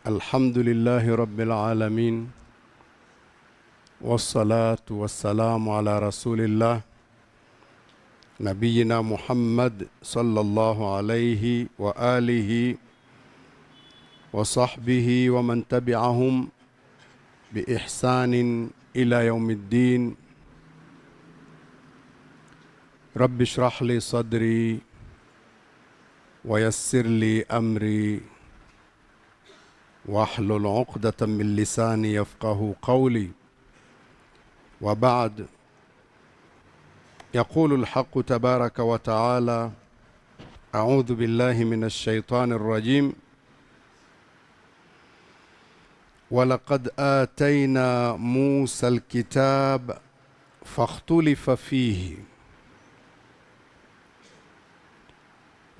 الحمد لله رب العالمين، والصلاة والسلام على رسول الله نبينا محمد صلى الله عليه وآله وصحبه ومن تبعهم بإحسان إلى يوم الدين. رب اشرح لي صدري ويسر لي أمري واحلل عقدة من لساني يفقه قولي. وبعد، يقول الحق تبارك وتعالى: أعوذ بالله من الشيطان الرجيم. ولقد آتينا موسى الكتاب فاختلف فيه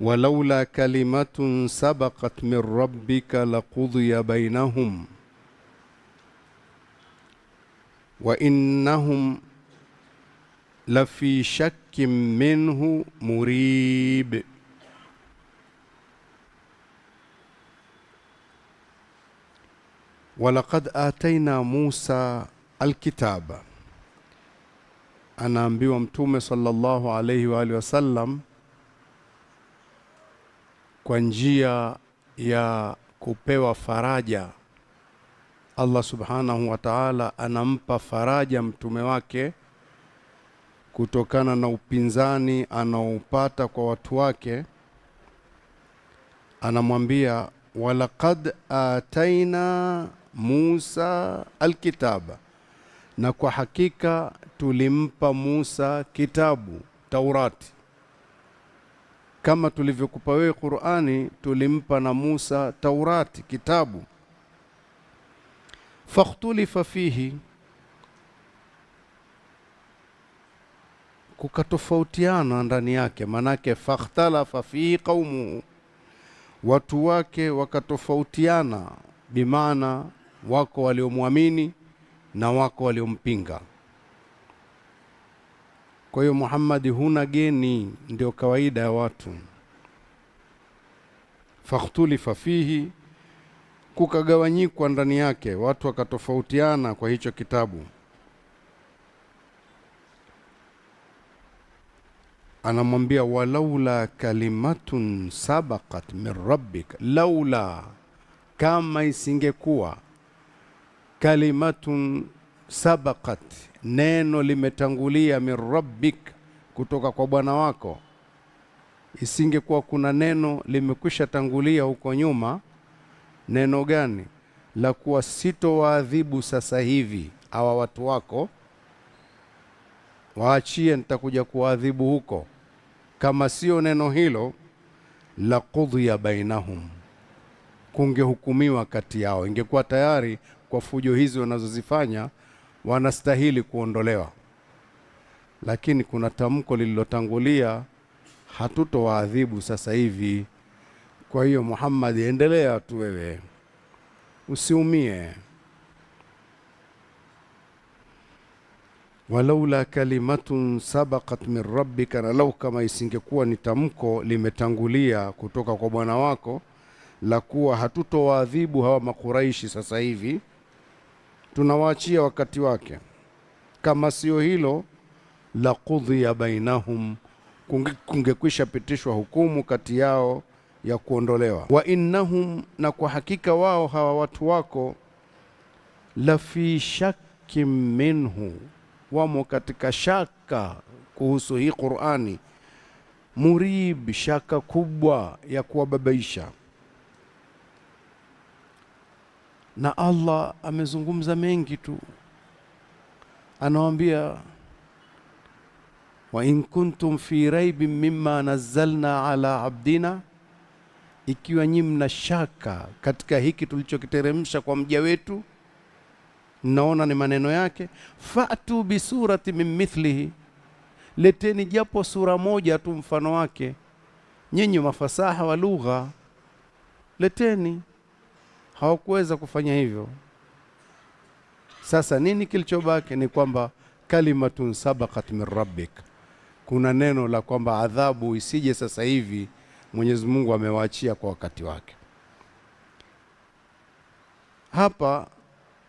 ولولا كلمة سبقت من ربك لقضي بينهم وإنهم لفي شك منه مريب. ولقد آتينا موسى الكتاب. Anaambiwa Mtume sallallahu alayhi wa alihi wasallam kwa njia ya kupewa faraja. Allah subhanahu wa ta'ala anampa faraja mtume wake kutokana na upinzani anaoupata kwa watu wake. Anamwambia walaqad ataina Musa alkitaba, na kwa hakika tulimpa Musa kitabu Taurati. Kama tulivyokupa wewe Qur'ani, tulimpa na Musa Taurati kitabu. Fakhtulifa fihi, kukatofautiana ndani yake. Manake fakhtalafa fihi qaumu, watu wake wakatofautiana, bimaana wako waliomwamini na wako waliompinga. Kwa hiyo Muhammad huna geni, ndio kawaida ya watu. Fakhtulifa fihi, kukagawanyikwa ndani yake, watu wakatofautiana kwa hicho kitabu. Anamwambia walaula kalimatun sabaqat min rabbik, laula, kama isingekuwa, kalimatun sabaqat, neno limetangulia, min rabbik, kutoka kwa Bwana wako. Isingekuwa kuna neno limekwisha tangulia huko nyuma. Neno gani? La kuwa sitowaadhibu sasa hivi hawa watu wako, waachie, nitakuja kuadhibu huko. Kama sio neno hilo, la qudhiya bainahum, kungehukumiwa kati yao. Ingekuwa tayari kwa fujo hizo wanazozifanya wanastahili kuondolewa. Lakini kuna tamko lililotangulia, hatutowaadhibu sasa hivi. Kwa hiyo Muhammad, endelea tu wewe, usiumie. Walaula kalimatun sabaqat min rabbika, na lau kama isingekuwa ni tamko limetangulia kutoka kwa Bwana wako, la kuwa hatutowaadhibu hawa makuraishi sasa hivi, tunawaachia wakati wake. Kama sio hilo, la qudhiya bainahum, kungekwisha pitishwa hukumu kati yao ya kuondolewa. Wa innahum, na kwa hakika wao hawa watu wako, la fi shakkin minhu, wamo katika shaka kuhusu hii Qur'ani. Murib, shaka kubwa ya kuwababaisha. Na Allah amezungumza mengi tu, anawaambia wa in kuntum fi raibin mimma nazzalna ala abdina, ikiwa nyinyi mna shaka katika hiki tulichokiteremsha kwa mja wetu, naona ni maneno yake, fa'tu bi surati min mithlihi, leteni japo sura moja tu mfano wake. Nyinyi mafasaha wa lugha, leteni. Hawakuweza kufanya hivyo. Sasa nini kilichobaki? Ni kwamba kalimatun sabaqat min rabbik, kuna neno la kwamba adhabu isije sasa hivi, Mwenyezi Mungu amewaachia kwa wakati wake. Hapa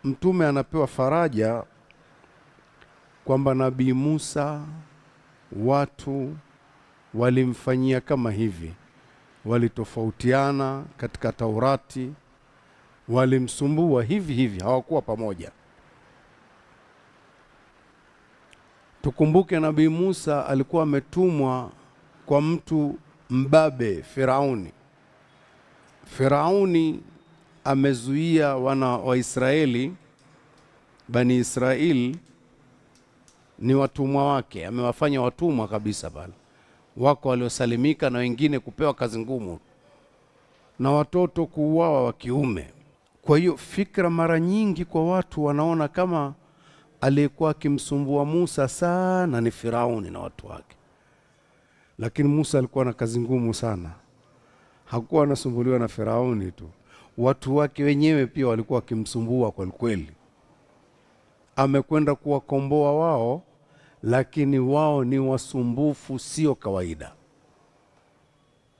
mtume anapewa faraja kwamba Nabii Musa watu walimfanyia kama hivi, walitofautiana katika Taurati, walimsumbua hivi hivi, hawakuwa pamoja. Tukumbuke Nabii Musa alikuwa ametumwa kwa mtu mbabe, Firauni. Firauni amezuia wana wa Israeli, Bani Israeli ni watumwa wake, amewafanya watumwa kabisa pale. Wako waliosalimika na wengine kupewa kazi ngumu na watoto kuuawa wa kiume. Kwa hiyo fikra mara nyingi kwa watu wanaona kama aliyekuwa akimsumbua Musa sana ni Firauni na watu wake. Lakini Musa alikuwa na kazi ngumu sana. Hakuwa anasumbuliwa na Firauni tu, watu wake wenyewe pia walikuwa wakimsumbua kwa kweli. Amekwenda kuwakomboa wao, lakini wao ni wasumbufu sio kawaida.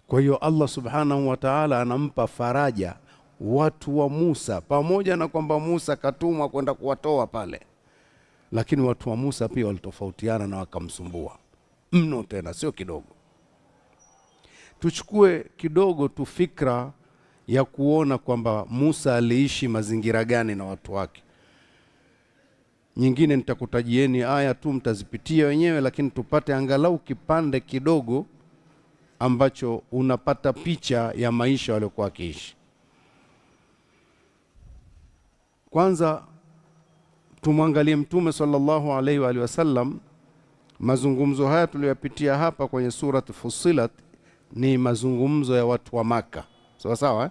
Kwa hiyo Allah subhanahu wa ta'ala anampa faraja watu wa Musa, pamoja na kwamba Musa katumwa kwenda kuwatoa pale, lakini watu wa Musa pia walitofautiana na wakamsumbua mno, tena sio kidogo. Tuchukue kidogo tu fikra ya kuona kwamba Musa aliishi mazingira gani na watu wake. Nyingine nitakutajieni aya tu, mtazipitia wenyewe, lakini tupate angalau kipande kidogo ambacho unapata picha ya maisha waliokuwa wakiishi. Kwanza tumwangalie Mtume sallallahu alaihi wa alihi wasallam. Mazungumzo haya tuliyopitia hapa kwenye surat Fussilat ni mazungumzo ya watu wa Maka, sawa sawa.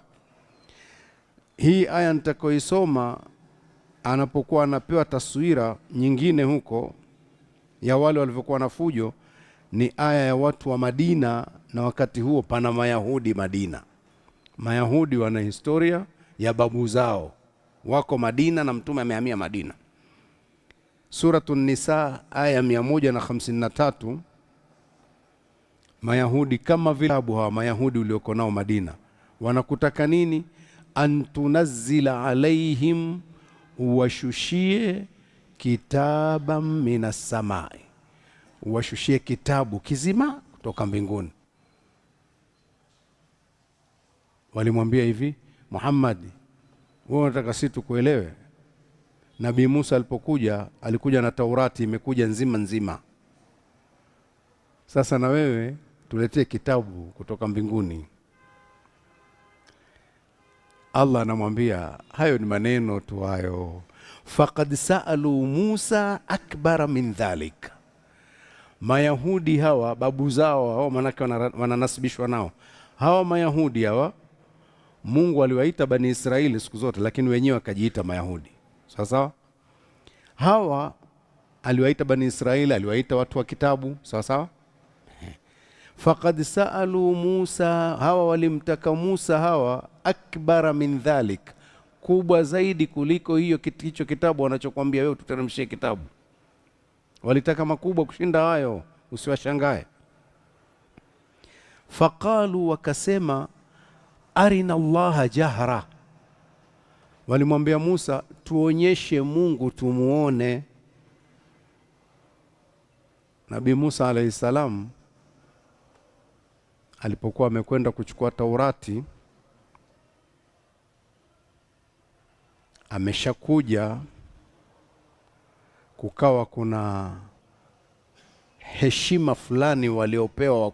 Hii aya nitakayoisoma, anapokuwa anapewa taswira nyingine huko ya wale walivyokuwa na fujo, ni aya ya watu wa Madina, na wakati huo pana Mayahudi Madina. Mayahudi wana historia ya babu zao, wako Madina na Mtume amehamia Madina. Suratun Nisa aya 153. Mayahudi kama vile hawa Mayahudi ulioko nao Madina wanakutaka nini? Antunazzila alaihim, washushie kitaban minas samai, washushie kitabu kizima kutoka mbinguni. Walimwambia hivi, Muhammad, wewe unataka sisi tukuelewe? Nabii Musa alipokuja alikuja na Taurati imekuja nzima nzima. Sasa na wewe tuletee kitabu kutoka mbinguni. Allah anamwambia hayo ni maneno tu hayo. Faqad saalu Musa akbara min dhalik. Mayahudi hawa babu zao hao, manake wananasibishwa nao hawa Mayahudi hawa. Mungu aliwaita Bani Israeli siku zote, lakini wenyewe wakajiita Mayahudi. Sasa hawa aliwaita Bani Israeli, aliwaita watu wa kitabu, sawa sawa. Faqad saalu Musa, hawa walimtaka Musa hawa akbara min dhalik, kubwa zaidi kuliko hicho kitabu wanachokwambia wewe tuteremshie kitabu. Walitaka makubwa kushinda hayo, usiwashangae. Faqalu, wakasema, arina Allaha jahra. Walimwambia Musa, tuonyeshe Mungu tumuone. Nabii Musa alayhi salam alipokuwa amekwenda kuchukua Taurati, ameshakuja, kukawa kuna heshima fulani waliopewa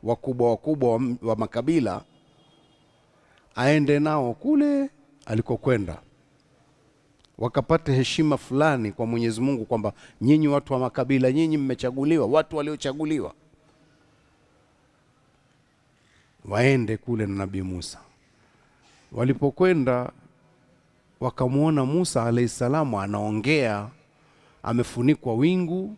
wakubwa wa makabila, aende nao kule alikokwenda, wakapata heshima fulani kwa Mwenyezi Mungu, kwamba nyinyi watu wa makabila, nyinyi mmechaguliwa, watu waliochaguliwa, waende kule na Nabii Musa. Walipokwenda wakamuona Musa alayhi salamu anaongea, amefunikwa wingu,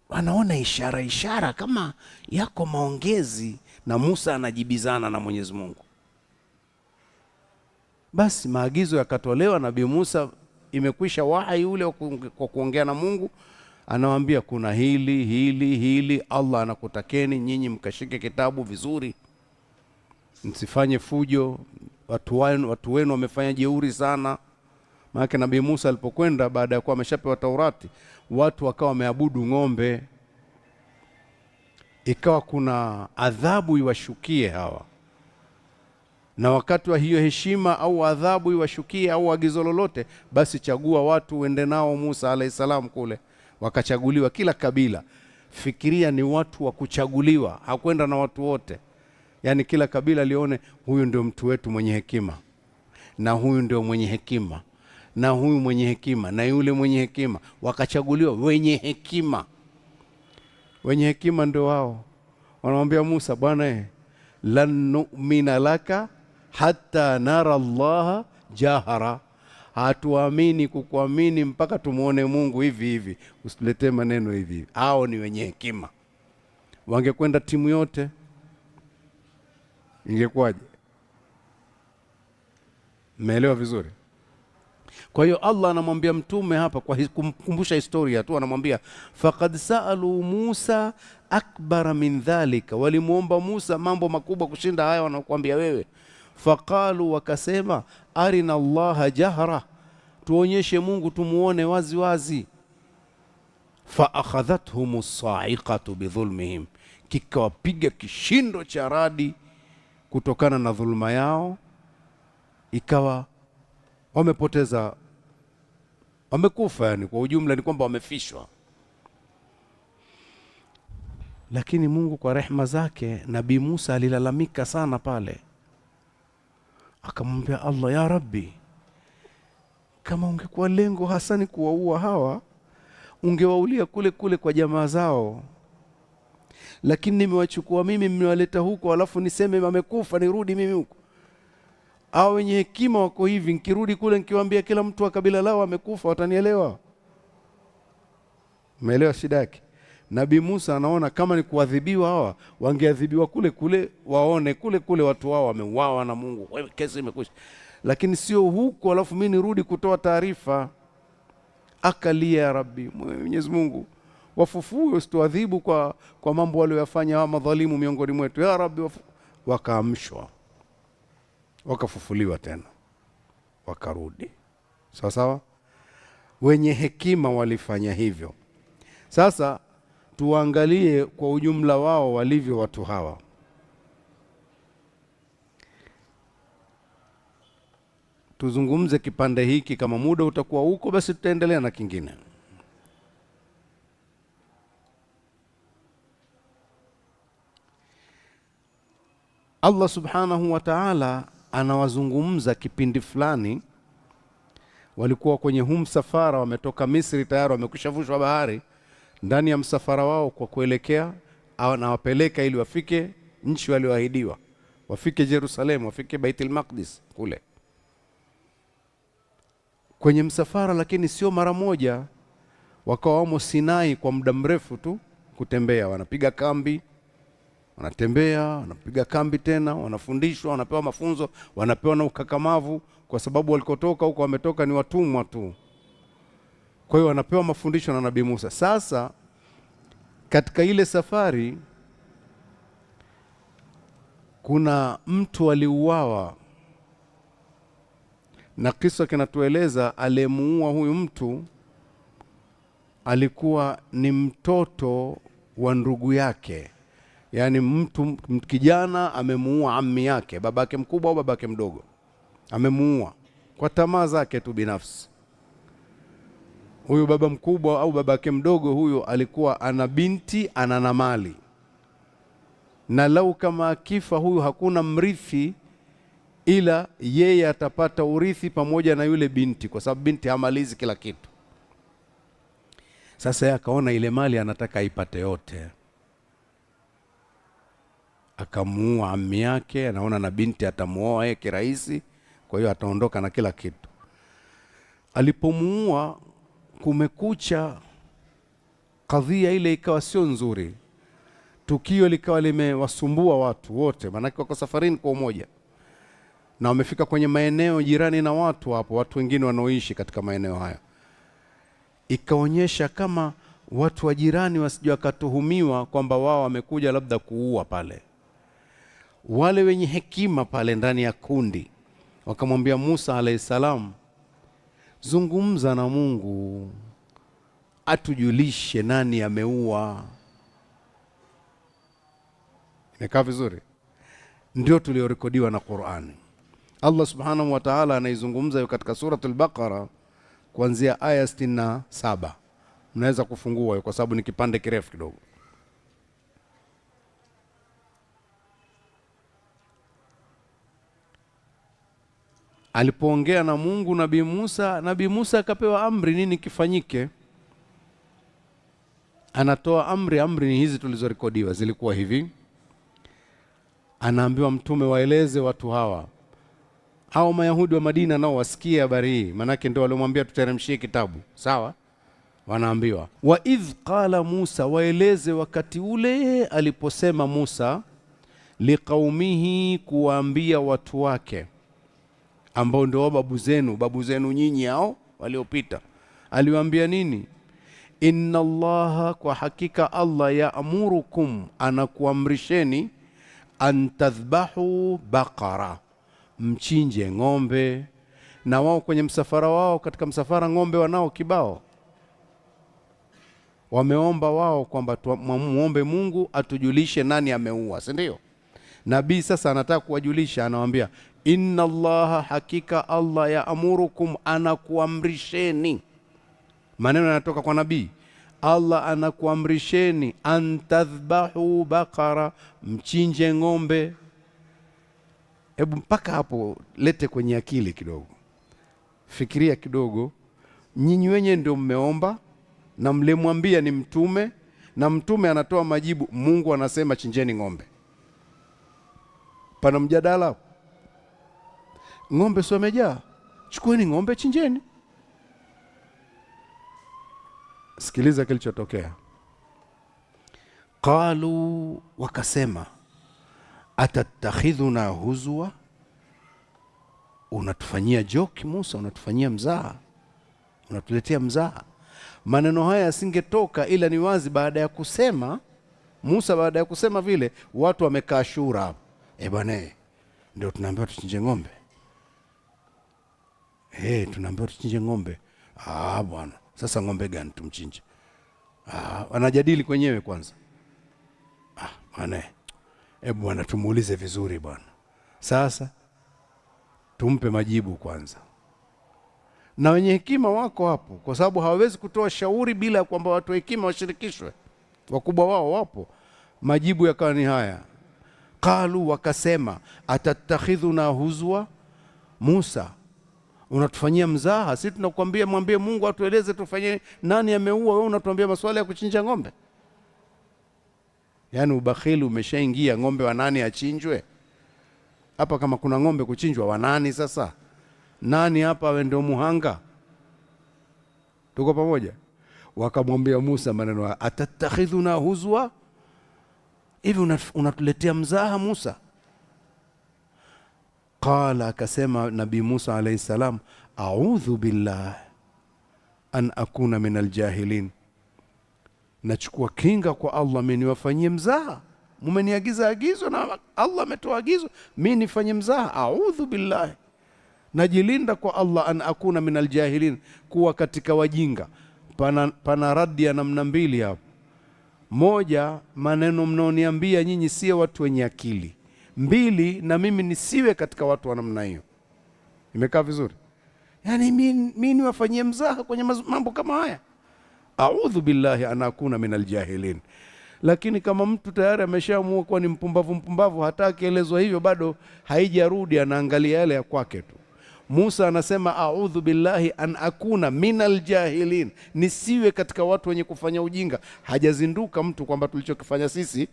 wanaona ishara kama yako maongezi, na Musa anajibizana na Mwenyezi Mungu. Basi maagizo yakatolewa. Nabii Musa imekwisha wahi ule kwa kuongea na Mungu, anawaambia kuna hili, Allah anakutakeni nyinyi mkashike kitabu vizuri, msifanye fujo, watu wenu wamefanya jeuri sana. Maana Nabii Musa alipokwenda baada ya kuwa ameshapewa Taurati, watu wakawa wameabudu ng'ombe, ikawa kuna adhabu iwashukie hawa. Na wakati wa hiyo heshima au adhabu iwashukie au agizo lolote, basi chagua watu uende nao. Musa alayhi salam kule wakachaguliwa kila kabila. Fikiria, ni watu wa kuchaguliwa, hakwenda na watu wote. Yaani kila kabila lione huyu ndio mtu wetu mwenye hekima, na huyu ndio mwenye hekima, na huyu mwenye hekima, na yule mwenye hekima. Wakachaguliwa wenye hekima. Wenye hekima ndio wao wanamwambia Musa, bwana lan nu'mina laka hatta nara Allah jahara, hatuamini kukuamini mpaka tumuone Mungu hivi hivi, usituletee maneno hivi hivi. Hao ni wenye hekima. Wangekwenda timu yote, ingekuwaje? Mmeelewa vizuri? Kwa hiyo Allah anamwambia mtume hapa kwa kumkumbusha historia tu, anamwambia faqad saalu Musa akbara min dhalika, walimuomba Musa mambo makubwa kushinda haya wanakuambia wewe. Faqalu, wakasema arina Allah jahra, tuonyeshe Mungu tumuone wazi wazi. Fa akhadhathum as-sa'iqatu bidhulmihim, kikawapiga kishindo cha radi kutokana na dhulma yao, ikawa wamepoteza, wamekufa. Yani kwa ujumla ni kwamba wamefishwa. Lakini Mungu kwa rehema zake, Nabii Musa alilalamika sana pale, akamwambia Allah, ya Rabbi, kama ungekuwa lengo hasa ni kuwaua hawa, ungewaulia kule kule kwa jamaa zao. Lakini nimewachukua mimi, mmewaleta huko, alafu niseme wamekufa nirudi mimi huko? Hao wenye hekima wako hivi, nikirudi kule nikiwaambia kila mtu wa kabila lao amekufa, watanielewa? Umeelewa shida yake? Nabii Musa anaona kama ni kuadhibiwa hawa, wangeadhibiwa kule kule, waone kule kule watu wao wameuawa na Mungu, wewe kesi imekwisha. Lakini sio huko alafu mimi nirudi kutoa taarifa. Akalia, ya Rabbi, Mwenyezi Mungu, wafufue, usituadhibu kwa mambo waliyofanya hawa madhalimu miongoni mwetu, ya Rabbi. Wakaamshwa, wakafufuliwa tena, wakarudi sawa sawa. Wenye hekima walifanya hivyo. Sasa tuangalie kwa ujumla wao walivyo watu hawa. Tuzungumze kipande hiki, kama muda utakuwa huko basi tutaendelea na kingine. Allah subhanahu wa ta'ala anawazungumza kipindi fulani, walikuwa kwenye msafara, wametoka Misri tayari, wamekwishavushwa bahari. Ndani ya msafara wao kwa kuelekea, anawapeleka ili wafike nchi walioahidiwa, wafike Yerusalemu, wafike Baitul Maqdis kule kwenye msafara. Lakini sio mara moja, wakawa wamo Sinai kwa muda mrefu tu kutembea. Wanapiga kambi, wanatembea, wanapiga kambi tena, wanafundishwa, wanapewa mafunzo, wanapewa na ukakamavu, kwa sababu walikotoka huko wametoka ni watumwa tu. Kwa hiyo wanapewa mafundisho na Nabii Musa. Sasa katika ile safari kuna mtu aliuawa, na kisa kinatueleza aliyemuua huyu mtu alikuwa ni mtoto wa ndugu yake. Yaani mtu kijana amemuua ammi yake, babake mkubwa au babake mdogo, amemuua kwa tamaa zake tu binafsi. Huyu baba mkubwa au babake mdogo huyu alikuwa ana binti, ana na mali, na lau kama akifa huyu hakuna mrithi, ila yeye atapata urithi pamoja na yule binti, kwa sababu binti hamalizi kila kitu. Sasa yeye akaona ile mali anataka ipate yote, akamuua ammi yake. Anaona na binti atamuoa yeye kirahisi, kwa hiyo ataondoka na kila kitu. Alipomuua, kumekucha, kadhia ile ikawa sio nzuri, tukio likawa limewasumbua watu wote, maana wako safarini kwa umoja na wamefika kwenye maeneo jirani na watu hapo, watu wengine wanaoishi katika maeneo haya. Ikaonyesha kama watu wa jirani wasije wakatuhumiwa kwamba wao wamekuja labda kuua pale. Wale wenye hekima pale ndani ya kundi wakamwambia Musa alayhi salam, zungumza na Mungu atujulishe nani ameua. Imekaa vizuri? Ndio tuliorekodiwa na Qur'ani. Allah subhanahu wa ta'ala anaizungumza hiyo katika suratul Baqara kuanzia aya 67. Mnaweza kufungua hiyo kwa sababu ni kipande kirefu kidogo. Alipoongea na Mungu Nabii Musa akapewa amri nini kifanyike. Anatoa amri ni hizi tulizorekodiwa, zilikuwa hivi. Anaambiwa mtume waeleze watu hawa au Mayahudi wa Madina nao wasikie habari hii, manake ndio waliomwambia tuteremshie kitabu. Sawa? Wanaambiwa wa idh qala Musa, waeleze wakati ule aliposema Musa liqaumihi, kuwaambia watu wake ambao ndio babu zenu nyinyi hao waliopita. Aliwaambia nini? Inna Allaha, kwa hakika Allah, yaamurukum, anakuamrisheni, an tadhbahu baqara, mchinje ng'ombe. Na wao kwenye msafara wao, katika msafara ng'ombe wanao kibao. Wameomba wao kwamba muombe Mungu atujulishe nani ameua, si ndio? Nabii sasa anataka kuwajulisha, anawaambia inna Allaha, hakika Allah, yaamurukum, anakuamrisheni. Maneno yanatoka kwa nabii. Allah anakuamrisheni, antadhbahu baqara, mchinje ng'ombe. Hebu mpaka hapo lete kwenye akili kidogo, fikiria kidogo. Nyinyi wenyewe ndio mmeomba na mlemwambia ni mtume, na mtume anatoa majibu. Mungu anasema chinjeni ng'ombe. Pana mjadala? Ng'ombe sio wamejaa, chukueni ng'ombe chinjeni. Sikiliza kilichotokea. Qalu, wakasema, atatakhidhuna huzwa, unatufanyia joke Musa, unatufanyia mzaha, unatuletea mzaha. Maneno haya yasingetoka ila ni wazi baada ya kusema Musa, baada ya kusema vile, watu wamekaa shura. Bwana, ndio tunaambiwa tuchinje ng'ombe. Tunaambiwa tuchinje ng'ombe. Bwana, sasa ng'ombe gani tumchinje? Wanajadili kwenyewe kwanza. Bwana, bwana tumuulize vizuri bwana. Sasa tumpe majibu kwanza. Na wenye hekima wako hapo, kwa sababu hawawezi kutoa shauri bila kwamba watu hekima washirikishwe. Wakubwa wao wapo. Majibu yakawa ni haya. Qalu, wakasema, atatakhidhuna huzwa, Musa, unatufanyia mzaha. Sisi tunakuambia mwambie Mungu atueleze tufanye nani ameua, wewe unatuambia maswala ya kuchinja ng'ombe. Yaani ubakhili umeshaingia. Ng'ombe wa nani achinjwe? Hapa kama kuna ng'ombe kuchinjwa, wa nani sasa? Nani hapa awe ndio muhanga? Tuko pamoja? Wakamwambia Musa maneno haya, atatakhidhuna huzwa, hivi unatuletea mzaha Musa? Qala, akasema Nabii Musa alayhi salam, a'udhu billah an akuna min aljahilin, nachukua kinga kwa Allah mimi niwafanyie mzaha. Mmeniagiza agizo na Allah ametoa agizo mimi nifanye mzaha. A'udhu billah, najilinda kwa Allah, an akuna min aljahilin, kuwa katika wajinga. Pana radi ya namna mbili hapo. Moja, maneno mnaoniambia nyinyi sio watu wenye akili. Mbili, na mimi nisiwe katika watu wa namna hiyo. Imekaa vizuri? Yaani mimi niwafanyie mzaha kwenye mambo kama haya? A'udhu billahi an akuna min aljahilin. Lakini kama mtu tayari ameshaamua kuwa ni mpumbavu, hata akielezwa hivyo bado haijarudi, anaangalia yale ya kwake tu. Musa anasema a'udhu billahi an akuna min aljahilin, nisiwe katika watu wenye kufanya ujinga. Hajazinduka mtu kwamba tulichokifanya sisi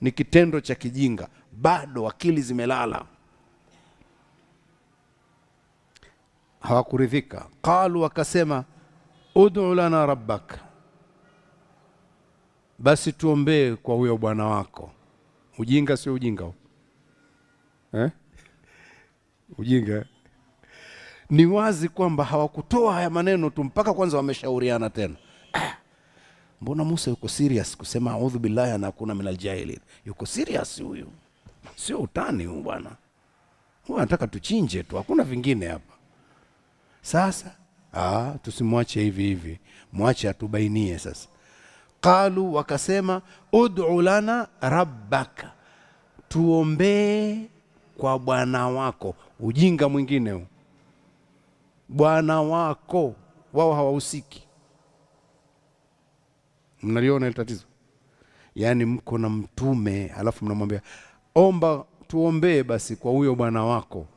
ni kitendo cha kijinga, bado akili zimelala. Hawakuridhika. Qalu, wakasema, ud'u lana rabbak, basi tuombee kwa huyo bwana wako. Ujinga sio ujinga ujinga. Ni wazi kwamba hawakutoa haya maneno tu mpaka kwanza wameshauriana tena. Mbona Musa yuko serious kusema a'udhu billahi an akuna min aljahilin? Yuko serious huyu, sio utani huyu bwana. Nataka tuchinje tu, hakuna vingine hapa. Sasa tusimwache hivi hivi, mwache atubainie sasa. Qalu, wakasema, ud'u lana rabbaka, tuombee kwa bwana wako. Ujinga mwingine huu, bwana wako, wao hawahusiki. Mnaliona ile tatizo? Yaani mko na mtume alafu mnamwambia omba tuombee basi kwa huyo bwana wako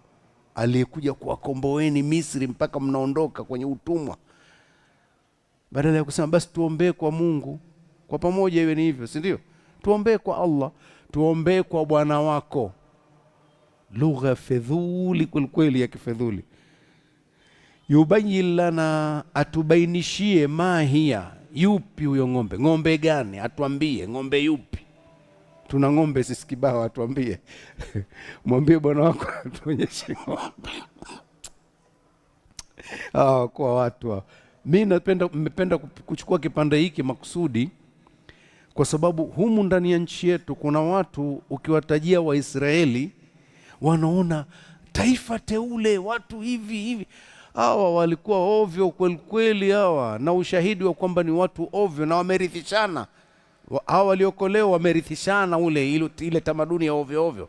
aliyekuja kuwakomboeni Misri mpaka mnaondoka kwenye utumwa, badala ya kusema basi tuombee kwa Mungu kwa pamoja. Iwe ni hivyo, si ndio? Tuombee kwa Allah, tuombee kwa bwana wako. Lugha fedhuli kweli ya kifedhuli. Yubayyin lana, atubainishie, mahia, yupi huyo ng'ombe. Ng'ombe gani? Atuambie ng'ombe yupi. Tuna ng'ombe sisi kibao, atuambie. Mwambie bwana wako atuonyeshe ng'ombe. Kwa watu mimi nimependa kuchukua kipande hiki makusudi kwa sababu humu ndani ya nchi yetu kuna watu ukiwatajia Waisraeli wanaona taifa teule, watu hivi. Hawa walikuwa ovyo kweli hawa, na ushahidi wa kwamba ni watu ovyo na wamerithishana. Hawa waliokolewa wamerithishana ile tamaduni ya ovyo.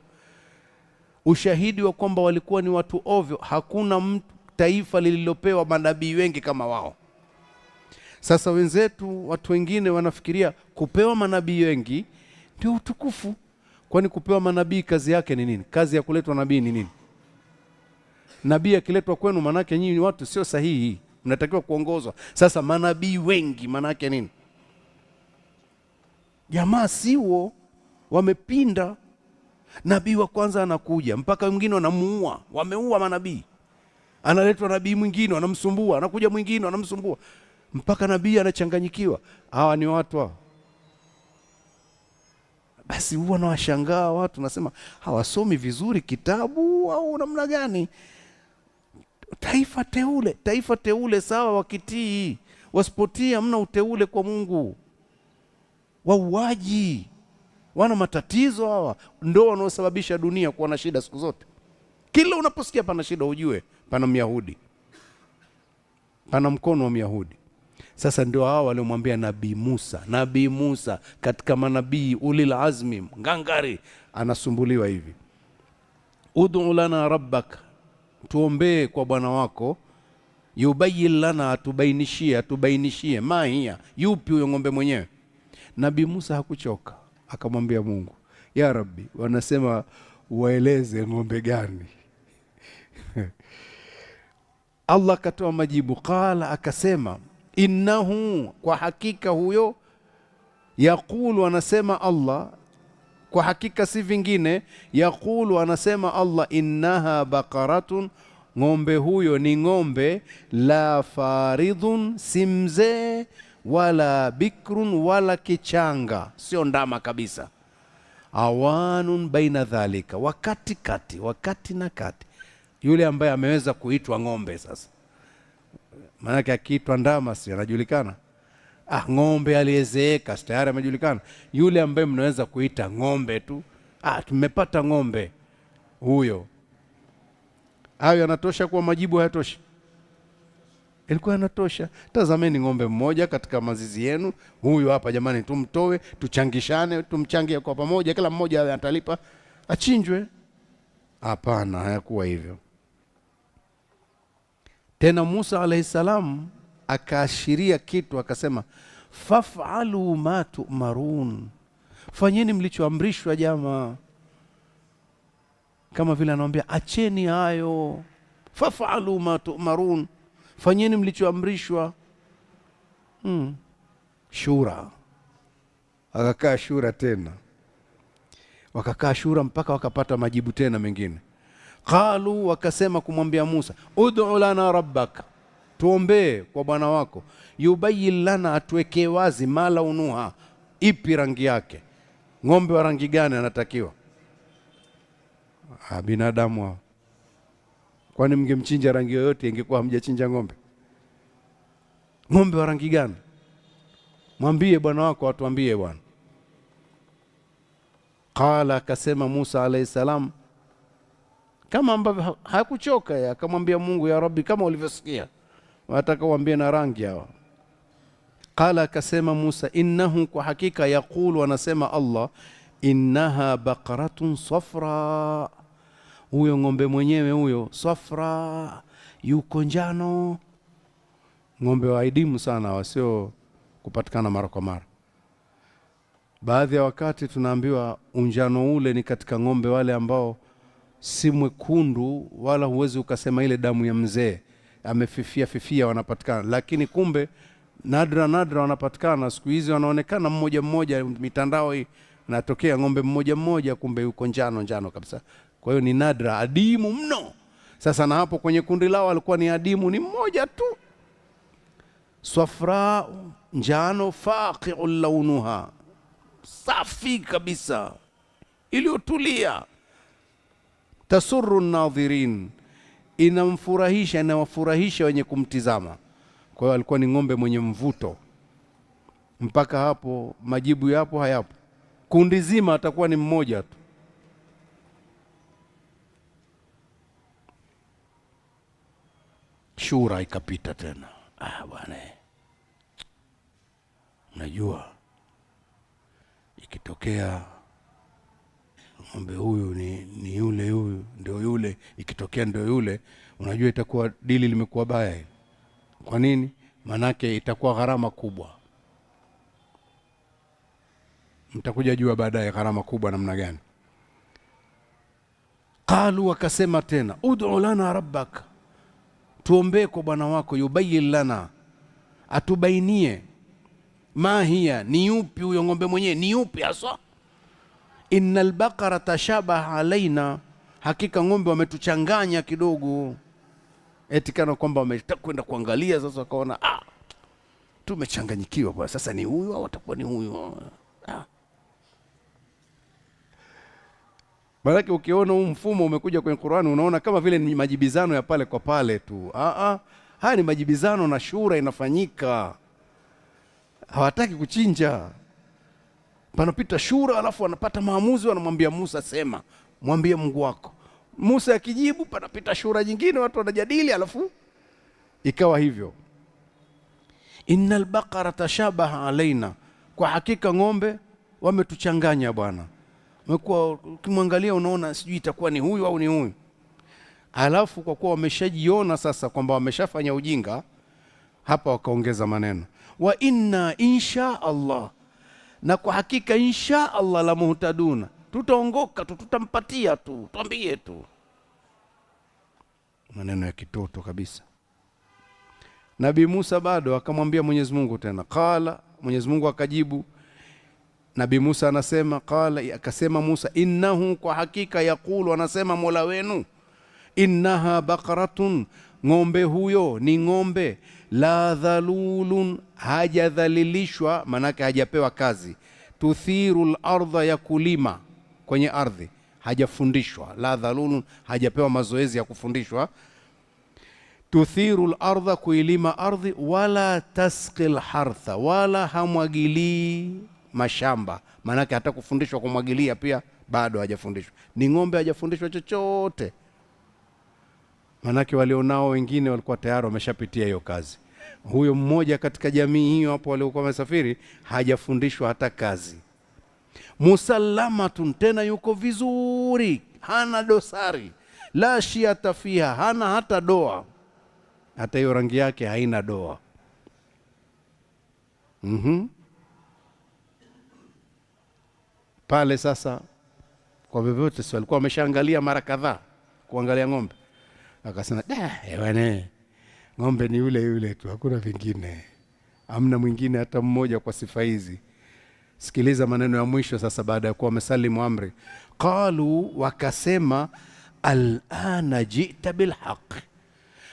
Ushahidi wa kwamba walikuwa ni watu ovyo, hakuna taifa lililopewa manabii wengi kama wao. Sasa wenzetu, watu wengine wanafikiria kupewa manabii wengi ndio utukufu. Kwani kupewa manabii kazi yake ni nini? Kazi ya kuletwa nabii ni nini? Nabii akiletwa kwenu manake nyinyi watu sio sahihi, mnatakiwa kuongozwa. Sasa manabii wengi manake nini? Jamaa siwo, wamepinda. Nabii wa kwanza anakuja mpaka mwingine wanamuua, wameua manabii. Analetwa nabii mwingine wanamsumbua, anakuja mwingine wanamsumbua, mpaka nabii anachanganyikiwa. Hawa ni watu hao. Basi huwa nawashangaa watu, nasema hawasomi vizuri kitabu au namna gani? Taifa teule sawa, wakitii. Wasipotii hamna uteule kwa Mungu. Wauaji, wana matatizo hawa, ndio wanaosababisha dunia kuwa na shida siku zote. Kila unaposikia pana shida ujue pana Myahudi, pana mkono wa Myahudi. Sasa ndio hao waliomwambia Nabii Musa katika manabii ulil azmi ngangari, anasumbuliwa hivi. Ud'u lana rabbaka, tuombee kwa bwana wako. Yubayyin lana, atubainishie mahia, yupi huyo ng'ombe mwenyewe. Nabii Musa hakuchoka, akamwambia Mungu, ya Rabbi, wanasema waeleze ng'ombe gani? Allah akatoa majibu, qala, akasema, innahu, kwa hakika huyo, yaqulu, anasema Allah, kwa hakika si vingine, yaqulu, anasema Allah, innaha baqaratun, ng'ombe huyo ni ng'ombe, la faridhun, si mzee, wala bikrun, wala kichanga, sio ndama kabisa. Awanun baina dhalika, wakati na kati. Yule ambaye ameweza kuitwa ng'ombe sasa. Maana akiitwa ndama si anajulikana. Ng'ombe aliyezeeka tayari amejulikana. Yule ambaye mnaweza kuita ng'ombe tu, tumepata ng'ombe huyo. Hayo yanatosha kuwa majibu? Hayatoshi? Ilikuwa yanatosha. Tazameni ng'ombe mmoja katika mazizi yenu, huyu hapa jamani, tumtoe, tuchangishane, tumchangie kwa pamoja, kila mmoja atalipa, achinjwe. Hapana, hayakuwa hivyo. Tena Musa alayhi salam akaashiria kitu, akasema, faf'alu ma tu'marun, fanyeni mlichoamrishwa jamaa. Kama vile anawaambia acheni hayo. Faf'alu ma tu'marun, fanyeni mlichoamrishwa. Shura, akakaa shura tena, wakakaa shura mpaka wakapata majibu tena mengine. Qalu, wakasema kumwambia Musa, ud'u lana rabbaka, tuombee kwa bwana wako. Yubayyin lana, atuwekee wazi, mala unuha, ipi rangi yake, ng'ombe wa rangi gani anatakiwa. Binadamu hao, kwani mngemchinja rangi yoyote ingekuwa hamjachinja ng'ombe? Ng'ombe wa rangi gani? Mwambie bwana wako atuambie bwana. Qala, akasema Musa alayhi salam, kama ambavyo hakuchoka, akamwambia Mungu, ya Rabbi, kama ulivyosikia, wataka uambie na rangi hawa. Qala, akasema Musa, innahu, kwa hakika, yaqulu, anasema Allah, innaha baqaratun safra, huyo ng'ombe mwenyewe huyo safra, yuko njano. Ng'ombe wa aidimu sana, wasio kupatikana mara kwa mara. Baadhi ya wakati tunaambiwa unjano ule ni katika ng'ombe wale ambao si mwekundu, wala huwezi ukasema ile damu ya mzee, amefifia wanapatikana, lakini kumbe nadra wanapatikana. Siku hizi wanaonekana mmoja mmoja, mitandao hii natokea ng'ombe mmoja, kumbe yuko njano kabisa. Kwa hiyo ni nadra, adimu mno. Sasa na hapo kwenye kundi lao alikuwa ni adimu, ni mmoja tu. Safra, njano, faqi'ul launuha, safi kabisa, iliyotulia. Tasurru an-nadhirin, inamfurahisha, inawafurahisha wenye kumtizama. Kwa hiyo alikuwa ni ng'ombe mwenye mvuto. Mpaka hapo majibu yapo hayapo? Kundi zima atakuwa ni mmoja tu. Shura ikapita tena. Bwana, unajua ikitokea ng'ombe huyu ni yule, huyu ndio yule, ikitokea ndio yule, unajua itakuwa dili limekuwa baya. Kwa nini? Manake itakuwa gharama kubwa. Mtakuja jua baadaye gharama kubwa namna gani. Qalu, wakasema tena, ud'u lana rabbaka, tuombee kwa Bwana wako, yubayyin lana, atubainie, ma hiya, ni yupi huyo ng'ombe mwenyewe, ni yupi hasa. Innal baqara tashabaha alaina, hakika ng'ombe wametuchanganya kidogo. Eti kana kwamba wametaka kwenda kuangalia, sasa wakaona tumechanganyikiwa bwana, sasa ni huyu au atakuwa ni huyu. Maana ukiona huu mfumo umekuja kwenye Qur'ani, unaona kama vile ni majibizano ya pale kwa pale tu. Haya ni majibizano na shura inafanyika. Hawataki kuchinja. Panapita shura, alafu wanapata maamuzi, wanamwambia Musa, sema, mwambie Mungu wako. Musa akijibu, panapita shura nyingine, watu wanajadili, alafu ikawa hivyo. Innal baqara tashabaha alaina, kwa hakika ng'ombe wametuchanganya bwana. Umekuwa ukimwangalia unaona sijui itakuwa ni huyu au ni huyu. Alafu kwa kuwa wameshajiona sasa kwamba wameshafanya ujinga, hapa wakaongeza maneno, wa inna insha Allah, na kwa hakika insha Allah la muhtaduna, tutaongoka tu, tutampatia tu, tuambie tu. Maneno ya kitoto kabisa. Nabii Musa bado akamwambia Mwenyezi Mungu tena. Qala, Mwenyezi Mungu akajibu. Nabii Musa anasema, qala, akasema Musa, innahu, kwa hakika, yaqulu, anasema Mola wenu, innaha baqaratun, ng'ombe huyo ni ng'ombe, la dhalulun, hajadhalilishwa, manake hajapewa kazi, tuthirul ardha, ya kulima kwenye ardhi, hajafundishwa. La dhalulun, hajapewa mazoezi ya kufundishwa. Tuthirul ardha, kuilima ardhi, wala tasqil hartha, wala hamwagilii mashamba. Manake hata kufundishwa kumwagilia pia bado hajafundishwa. Ni ng'ombe hajafundishwa chochote. Manake walionao wengine walikuwa tayari wameshapitia hiyo kazi. Huyo mmoja katika jamii hiyo hapo waliokuwa wamesafiri hajafundishwa hata kazi. Musallamatun, tena yuko vizuri, hana dosari, la shiata fiha, hana hata doa, hata hiyo rangi yake haina doa. Pale sasa kwa vyovyote si walikuwa wameshaangalia mara kadhaa kuangalia ng'ombe. Akasema, bwana, ng'ombe ni yule tu, hakuna vingine, hamna mwingine hata mmoja kwa sifa hizi. Sikiliza maneno ya mwisho sasa baada ya kuwa wamesalimu amri. Qalu, wakasema, al'ana ji'ta bil haqq,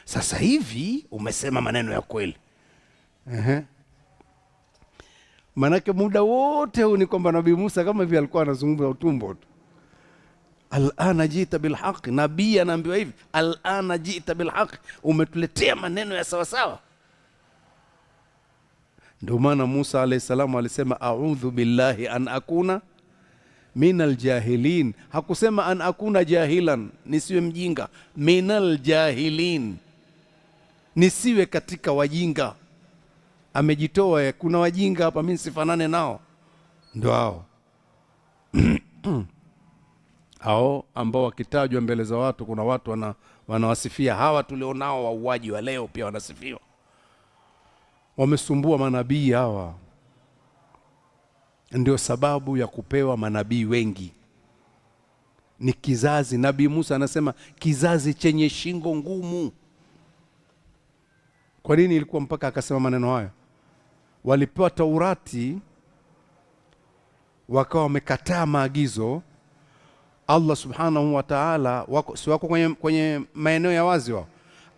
sasa hivi umesema maneno ya kweli. Manake muda wote huu ni kwamba Nabii Musa kama hivi alikuwa anazungumza utumbo tu. Al'ana ji'ta bil haqq, nabii anaambiwa hivi, al'ana ji'ta bil haqq, umetuletea maneno ya sawa sawa. Ndio maana Musa alayhi salamu alisema, a'udhu billahi an akuna minal jahilin. Hakusema an akuna jahilan, nisiwe mjinga. Minal jahilin, nisiwe katika wajinga. Amejitoa, kuna wajinga hapa, mimi sifanane nao. Ndio hao hao ambao wakitajwa mbele za watu, kuna watu wanawasifia. Hawa tulionao wauaji wa leo pia wanasifiwa. Wamesumbua manabii hawa. Ndio sababu ya kupewa manabii wengi. Ni kizazi, Nabii Musa anasema kizazi chenye shingo ngumu. Kwa nini ilikuwa mpaka akasema maneno hayo? Walipewa Taurati, wakawa wamekataa maagizo. Allah subhanahu wa ta'ala, si wako kwenye maeneo ya wazi wao.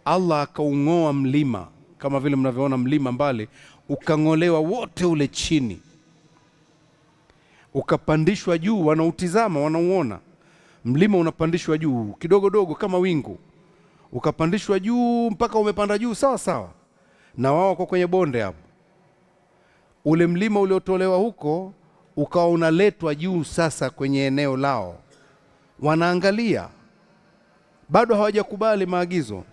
Allah akaung'oa mlima, kama vile mnavyoona mlima mbali, ukang'olewa wote ule chini, ukapandishwa juu. Wanautizama, wanauona mlima unapandishwa juu kidogo dogo kama wingu, ukapandishwa juu mpaka umepanda juu sawa sawa, na wao wako kwenye bonde hapo. Ule mlima uliotolewa huko ukawa unaletwa juu sasa kwenye eneo lao. Wanaangalia, bado hawajakubali maagizo.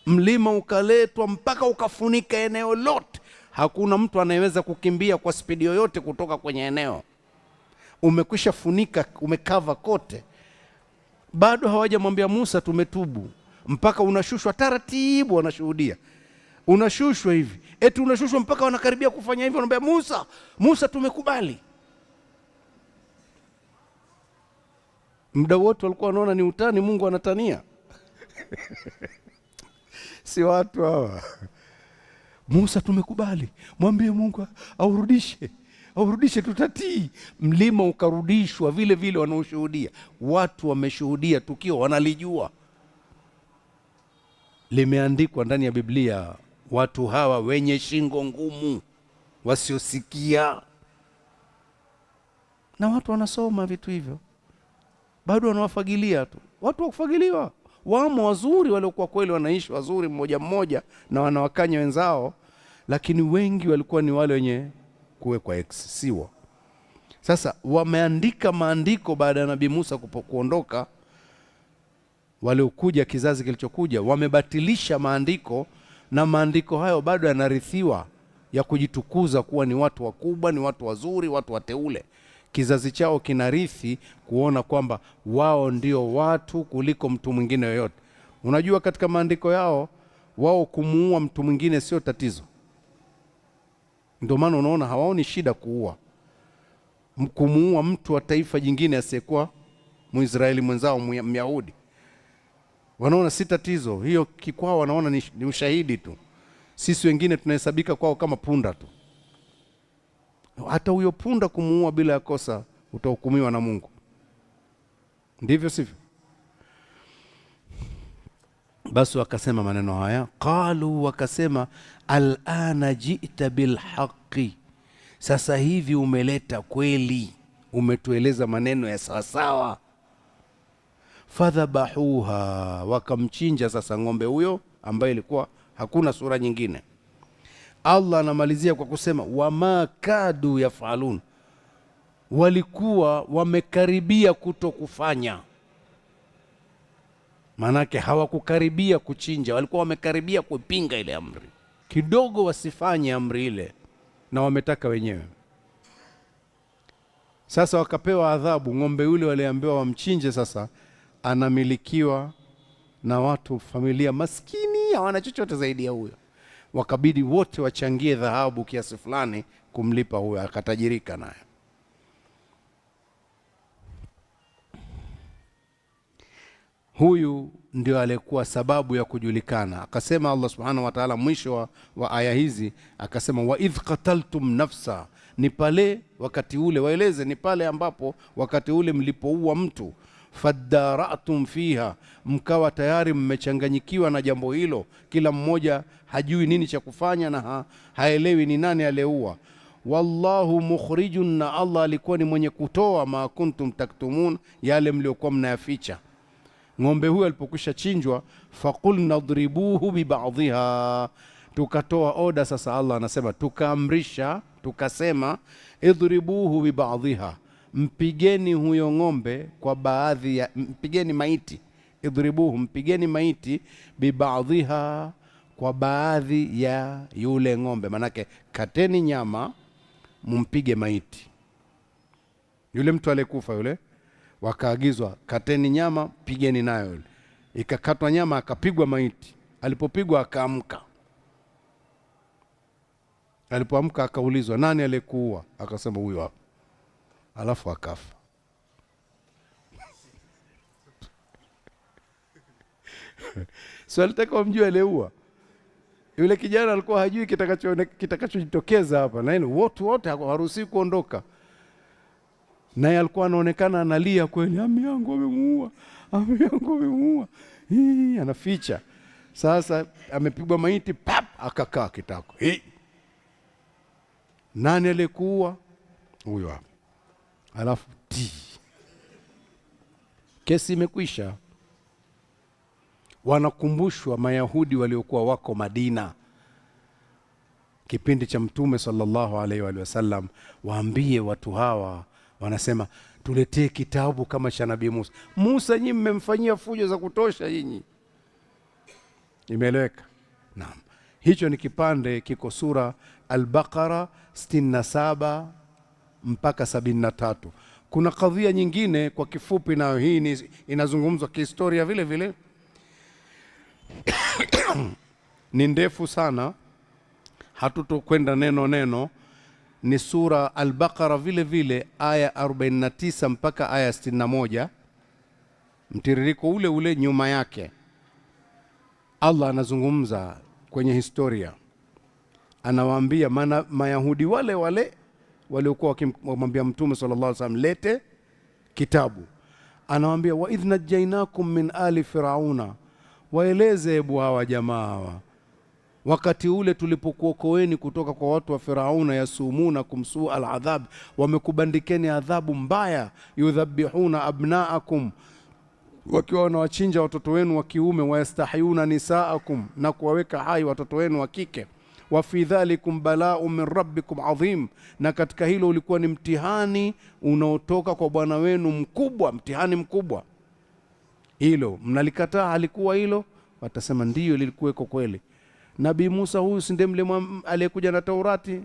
Mlima ukaletwa mpaka ukafunika eneo lote. Hakuna mtu anayeweza kukimbia kwa spidi yoyote kutoka kwenye eneo. Umekwisha funika, umekava kote. Bado hawajamwambia Musa tumetubu, mpaka unashushwa taratibu. Wanashuhudia unashushwa hivi, eti unashushwa mpaka wanakaribia kufanya hivyo. Wanaambia Musa tumekubali. Muda wote walikuwa wanaona ni utani, Mungu anatania. Si watu hawa. Musa tumekubali, mwambie Mungu aurudishe tutatii. Mlima ukarudishwa vile vile. Wanaoshuhudia, watu wameshuhudia tukio, wanalijua, limeandikwa ndani ya Biblia. Watu hawa wenye shingo ngumu, wasiosikia, na watu wanasoma vitu hivyo, bado wanawafagilia tu. Watu wakufagiliwa, wamo wazuri waliokuwa kweli wanaishi wazuri mmoja mmoja na wanawakanya wenzao, lakini wengi walikuwa ni wale wenye kuwekwa siwa. Sasa wameandika maandiko baada ya Nabii Musa kuondoka. Waliokuja, kizazi kilichokuja, wamebatilisha maandiko, na maandiko hayo bado yanarithiwa, ya kujitukuza kuwa ni watu wakubwa, ni watu wazuri, watu wateule. Kizazi chao kinarithi kuona kwamba wao ndio watu kuliko mtu mwingine yoyote. Unajua, katika maandiko yao wao kumuua mtu mwingine sio tatizo. Ndio maana unaona hawaoni shida kumuua mtu wa taifa jingine asiyekuwa Muisraeli mwenzao, Myahudi. Wanaona si tatizo hiyo, kikwao wanaona ni ushahidi tu. Sisi wengine tunahesabika kwao kama punda tu. Hata huyo punda kumuua bila ya kosa utahukumiwa na Mungu. Ndivyo sivyo? Basi wakasema maneno haya, qalu, wakasema alana jita bilhaqi, sasa hivi umeleta kweli, umetueleza maneno ya sawasawa. Fadhabahuha, wakamchinja sasa ng'ombe huyo ambaye ilikuwa hakuna sura nyingine. Allah anamalizia kwa kusema wama kadu yafalun, walikuwa wamekaribia kutokufanya. Manake hawakukaribia kuchinja, walikuwa wamekaribia kupinga ile amri, kidogo wasifanye amri ile, na wametaka wenyewe. Sasa wakapewa adhabu. Ng'ombe yule waliambiwa wamchinje, sasa anamilikiwa na watu, familia maskini, hawana chochote zaidi ya huyo. Wakabidi wote wachangie dhahabu kiasi fulani kumlipa huyo, akatajirika naye. Huyu ndio alikuwa sababu ya kujulikana. Akasema Allah subhanahu wa ta'ala mwisho wa aya hizi, akasema wa idh qataltum nafsa, ni pale wakati ule, waeleze ni pale ambapo wakati ule mlipoua mtu, fadaratum fiha, mkawa tayari mmechanganyikiwa na jambo hilo, kila mmoja hajui nini cha kufanya na haelewi ni nani aliyeua. Wallahu mukhrijun, na Allah alikuwa ni mwenye kutoa, ma kuntum taktumun, yale mliokuwa mnayaficha. Ng'ombe huyo alipokwisha chinjwa, faqulna adribuhu bi ba'dhiha, tukatoa oda. Sasa Allah anasema tukaamrisha tukasema idhribuhu bibadhiha, mpigeni huyo ng'ombe kwa baadhi ya, mpigeni maiti, idhribuhu, mpigeni maiti, bibadhiha, kwa baadhi ya yule ng'ombe. Manake kateni nyama mumpige maiti yule mtu aliyekufa yule, wakaagizwa kateni nyama pigeni nayo yule. Ikakatwa nyama, akapigwa maiti. Alipopigwa akaamka. Alipoamka akaulizwa, nani aliyekuua? Akasema huyo hapa. Alafu akafa. So alitaka wamjue aliyeua. Yule kijana alikuwa hajui kitakachojitokeza hapa, na wote hawaruhusiwi kuondoka. Naye alikuwa anaonekana analia kweli, ami yangu amemuua, ami yangu amemuua. Anaficha. Sasa amepigwa maiti, pap, akakaa kitako. Nani aliyekuua? Huyo hapa. Alafu kesi imekwisha. Wanakumbushwa Mayahudi waliokuwa wako Madina kipindi cha Mtume sallallahu alaihi wa sallam, waambie watu hawa, wanasema tuletee kitabu kama cha Nabii Musa. Musa nyinyi mmemfanyia fujo za kutosha nyinyi. Imeeleweka? Naam. Hicho ni kipande kiko sura Al-Baqara 67 mpaka 73. Kuna kadhia nyingine kwa kifupi, nayo hii inazungumzwa kihistoria vile vile. Ni ndefu sana, hatutokwenda neno. Ni sura Al-Baqara vile vile, aya 49 mpaka aya 61. Mtiririko ule ule nyuma yake Allah anazungumza kwenye historia. Anawaambia Mayahudi wale waliokuwa wakimwambia Mtume sallallahu alaihi wasallam lete kitabu. Anawaambia wa idh najainakum min ali firauna, waeleze ebu hawa jamaa hawa, wakati ule tulipokuokoeni kutoka kwa watu wa Firauna, yasumuna kumsuu al-adhab, wamekubandikeni adhabu mbaya, yudhabihuna abnaakum, wakiwa wanawachinja watoto wenu wa kiume, wayastahiyuna nisaakum, na kuwaweka hai watoto wenu wa kike, wa fi dhalikum bala'u min rabbikum adhim, na katika hilo ulikuwa ni mtihani unaotoka kwa Bwana wenu mkubwa, mtihani mkubwa. Hilo mnalikataa halikuwa hilo? Watasema ndiyo lilikuweko kweli. Nabii Musa huyu si ndiye aliyekuja na Taurati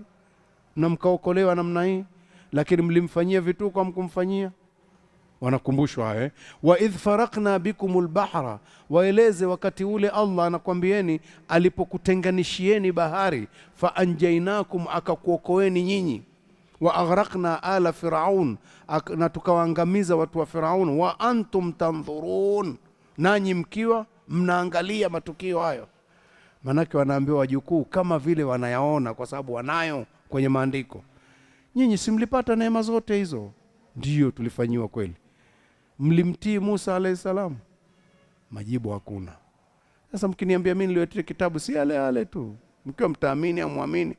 na mkaokolewa namna hii, lakini mlimfanyia vituko hamkumfanyia? Wanakumbushwa wa idh farakna bikumul bahra, waeleze wakati ule Allah anakwambieni alipokutenganishieni bahari, fa anjainakum, akakuokoeni nyinyi, wa aghraqna ala firaun, na tukawaangamiza watu wa Firaun, wa antum tandhurun, nanyi mkiwa mnaangalia matukio hayo. Manake wanaambiwa wajukuu kama vile wanayaona, kwa sababu wanayo kwenye maandiko. Nyinyi simlipata neema zote hizo? Ndiyo, tulifanyiwa kweli. Mlimtii Musa alayhi salam? Majibu hakuna. Sasa mkiniambia mimi niliwetee kitabu, si yale tu, mkiwa mtaamini au muamini.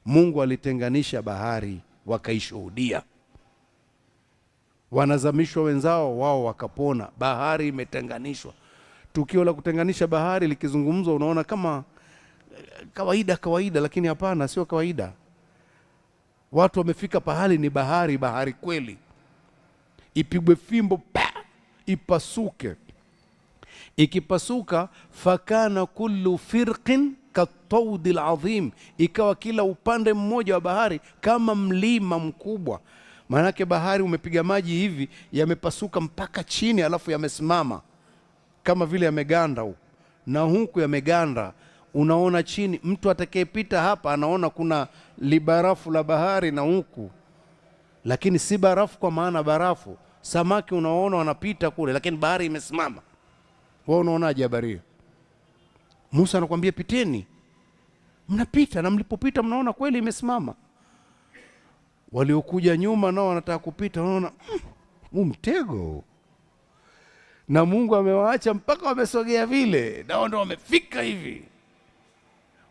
Mungu alitenganisha bahari, wakaishuhudia. Wanazamishwa wenzao, wao wakapona. Bahari imetenganishwa. Tukio la kutenganisha bahari likizungumzwa unaona kama kawaida, lakini hapana, sio kawaida. Watu wamefika pahali ni bahari kweli. Ipigwe fimbo, ipasuke. Ikipasuka, fakana kullu firqin katawdil azim, ikawa kila upande mmoja wa bahari kama mlima mkubwa. Maanake bahari umepiga maji hivi, yamepasuka mpaka chini, alafu yamesimama kama vile yameganda huku na huku yameganda. Unaona chini, mtu atakayepita hapa anaona kuna libarafu la bahari na huku, lakini si barafu kwa maana barafu. Samaki unaona wanapita kule, lakini bahari imesimama. Wewe unaonaje habari hiyo? Musa anakuambia piteni, mnapita, na mlipopita mnaona kweli imesimama. Waliokuja nyuma nao wanataka kupita, wanaona mtego, na Mungu amewaacha mpaka wamesogea vile, nao ndio wamefika hivi.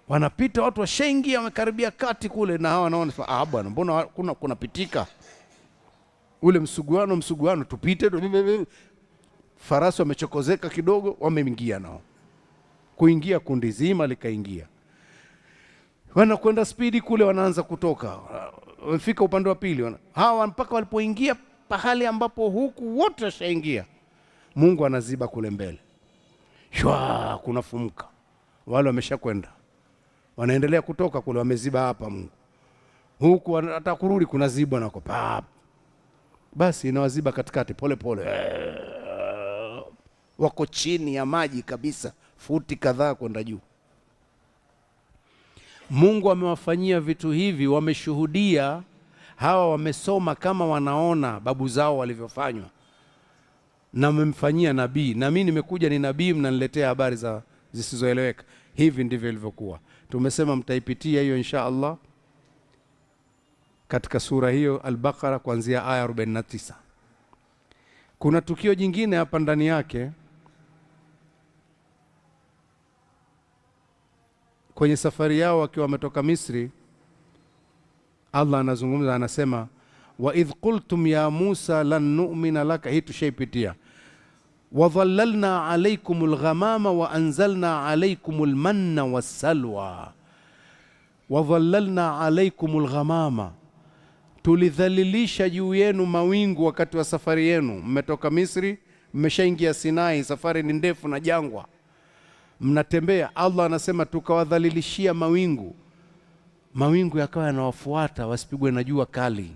Wanapita watu washengi, wamekaribia kati kule, na hawa wanaona bwana, mbona kuna pitika ule msuguano tupite. Farasi wamechokozeka kidogo, wameingia nao. Kuingia kundi zima likaingia. wanakwenda spidi kule, wanaanza kutoka, wamefika upande wa pili. Hawa mpaka walipoingia pahali ambapo huku wote washaingia, Mungu anaziba kule mbele, shwa kunafumuka, wale wameshakwenda, wanaendelea kutoka kule, wameziba hapa Mungu, huku hata kurudi kunazibwa nako pap, basi inawaziba katikati pole pole, wako chini ya maji kabisa, futi kadhaa kwenda juu. Mungu amewafanyia vitu hivi, wameshuhudia hawa, wamesoma kama wanaona babu zao walivyofanywa, na wamemfanyia nabii. Na mimi nimekuja ni nabii, mnaniletea habari za zisizoeleweka. Hivi ndivyo ilivyokuwa. Tumesema mtaipitia hiyo insha Allah katika sura hiyo Al-Baqara kuanzia aya 49. Kuna tukio jingine hapa ndani yake. Kwenye safari yao wakiwa wametoka Misri, Allah anazungumza, anasema wa idh qultum ya Musa lan nu'mina laka. Hii tushaipitia. wa dhallalna alaykumul ghamama wa anzalna alaykumul manna wassalwa. wa dhallalna alaykumul ghamama, tulidhalilisha juu yenu mawingu wakati wa safari yenu. Mmetoka Misri, mmeshaingia Sinai, safari ni ndefu na jangwa, mnatembea. Allah anasema tukawadhalilishia mawingu, mawingu yakawa yanawafuata wasipigwe na jua kali,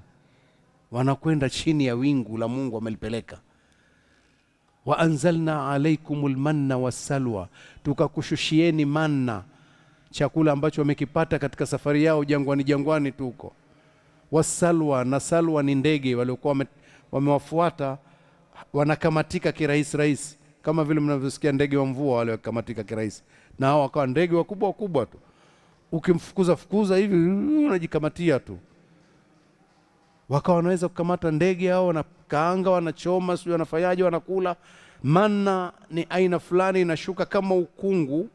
wanakwenda chini ya wingu la Mungu amelipeleka. wa anzalna alaykumul manna wassalwa, tukakushushieni manna, chakula ambacho wamekipata katika safari yao jangwani tuko. Wassalwa, na salwa ni ndege waliokuwa wamewafuata, wanakamatika kirahisi, kama vile mnavyosikia ndege wa mvua wale wakamatika kirahisi, na hao wakawa ndege wakubwa tu, ukimfukuza hivi unajikamatia tu. Wakawa wanaweza kukamata ndege hao, wanakaanga, wanachoma, sio wanafanyaje, wanakula. Manna ni aina fulani, inashuka kama ukungu,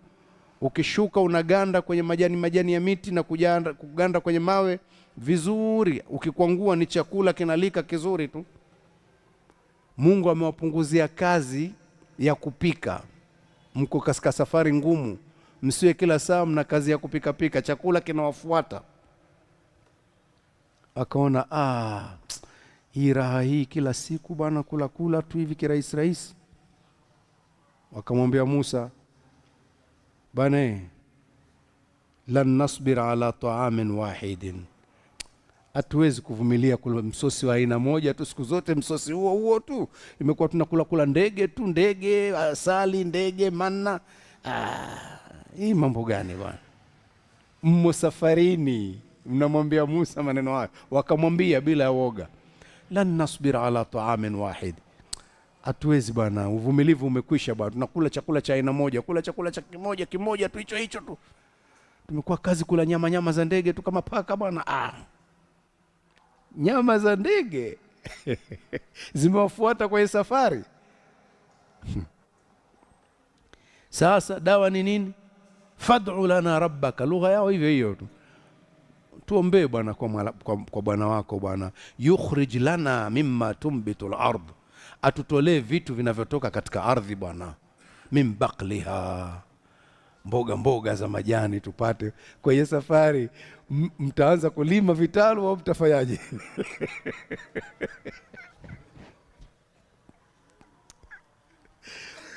ukishuka unaganda kwenye majani ya miti na kuganda kwenye mawe vizuri, ukikwangua ni chakula kinalika kizuri tu. Mungu amewapunguzia kazi ya kupika. Mko katika safari ngumu, msiwe kila saa mna kazi ya kupika, chakula kinawafuata. Akaona hii raha hii kila siku bwana, kula tu hivi kirahisi. Wakamwambia Musa, bana lan nasbir ala ta'amin wahidin, hatuwezi kuvumilia kula msosi wa aina moja tu siku zote, msosi huo tu. Imekuwa tunakula ndege, asali, ndege, manna. Hii mambo gani bwana? Mmo safarini, mnamwambia Musa maneno haya. Wakamwambia bila woga, lan nasbir ala ta'amin wahid, hatuwezi bwana, uvumilivu umekwisha bwana, tunakula chakula cha aina moja, kula chakula cha kimoja tu, hicho tu. Tumekuwa kazi kula nyama za ndege tu kama paka bwana. Nyama za ndege zimewafuata kwa safari. Sasa dawa ni nini? Fad'u lana rabbaka, lugha yao hivyo tu. Tuombe bwana kwa bwana wako bwana, yukhrij lana mimma tumbitul ard, atutolee vitu vinavyotoka katika ardhi bwana, min baqliha, mboga za majani tupate. Kwa hiyo safari mtaanza kulima vitalu au mtafanyaje?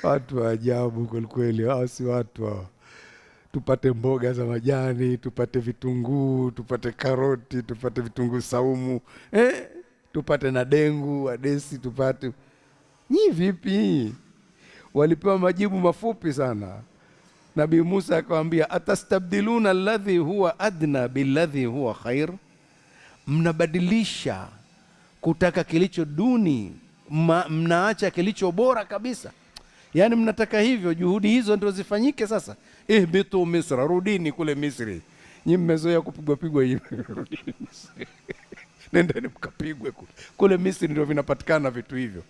Watu ajabu kweli, hao si watu hao. Tupate mboga za majani, tupate vitunguu, tupate karoti, tupate vitunguu saumu, tupate na dengu, adesi tupate. Ni vipi? Walipewa majibu mafupi sana. Nabii Musa akamwambia, atastabdiluna alladhi huwa adna billadhi huwa khair, mnabadilisha kutaka kilicho duni, mnaacha kilicho bora kabisa. Yani mnataka hivyo, juhudi hizo ndio zifanyike. Sasa ihbitu Misra, rudini kule Misri. Nyinyi mmezoea kupigwa hivi, rudini Misri. Nendeni mkapigwe kule Misri, ndio vinapatikana vitu hivyo.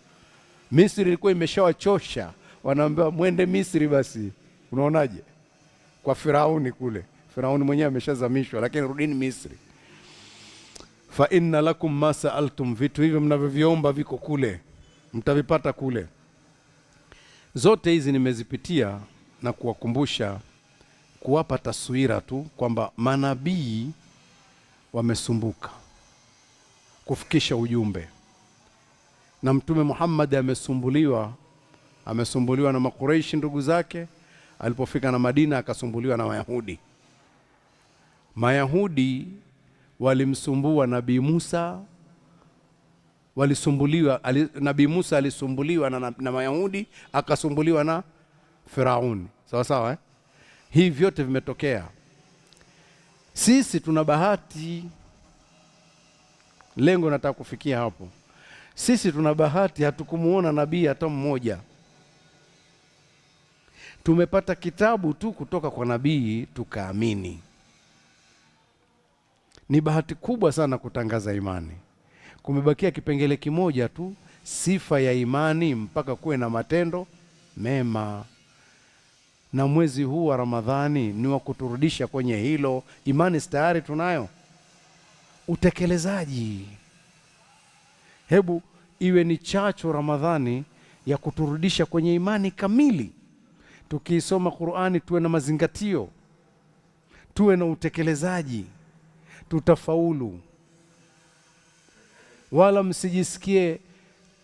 Misri ilikuwa imeshawachosha, wanaambiwa mwende Misri basi. Unaonaje? Kwa Firauni kule, Firauni mwenyewe ameshazamishwa, lakini rudini Misri. Fa inna lakum ma sa'altum, vitu hivyo mnavyoviomba viko kule, mtavipata kule. Zote hizi nimezipitia na kuwakumbusha kuwapa taswira tu kwamba manabii wamesumbuka kufikisha ujumbe, na Mtume Muhammad amesumbuliwa na Makuraishi ndugu zake. Alipofika na Madina akasumbuliwa na Mayahudi walimsumbua Nabii Musa, Nabii Musa alisumbuliwa na Mayahudi, akasumbuliwa na Firauni. Sawa sawa, Hii vyote vimetokea. Sisi tuna bahati, lengo nataka kufikia hapo. Sisi tuna bahati, hatukumuona nabii hata mmoja. Tumepata kitabu tu kutoka kwa nabii tukaamini. Ni bahati kubwa sana kutangaza imani. Kumebakia kipengele kimoja tu, sifa ya imani, mpaka kuwe na matendo mema. Na mwezi huu wa Ramadhani ni wa kuturudisha kwenye hilo. Imani tayari tunayo, utekelezaji hebu iwe ni chacho Ramadhani ya kuturudisha kwenye imani kamili. Tukisoma Qur'ani tuwe na mazingatio, tuwe na utekelezaji, tutafaulu. Wala msijisikie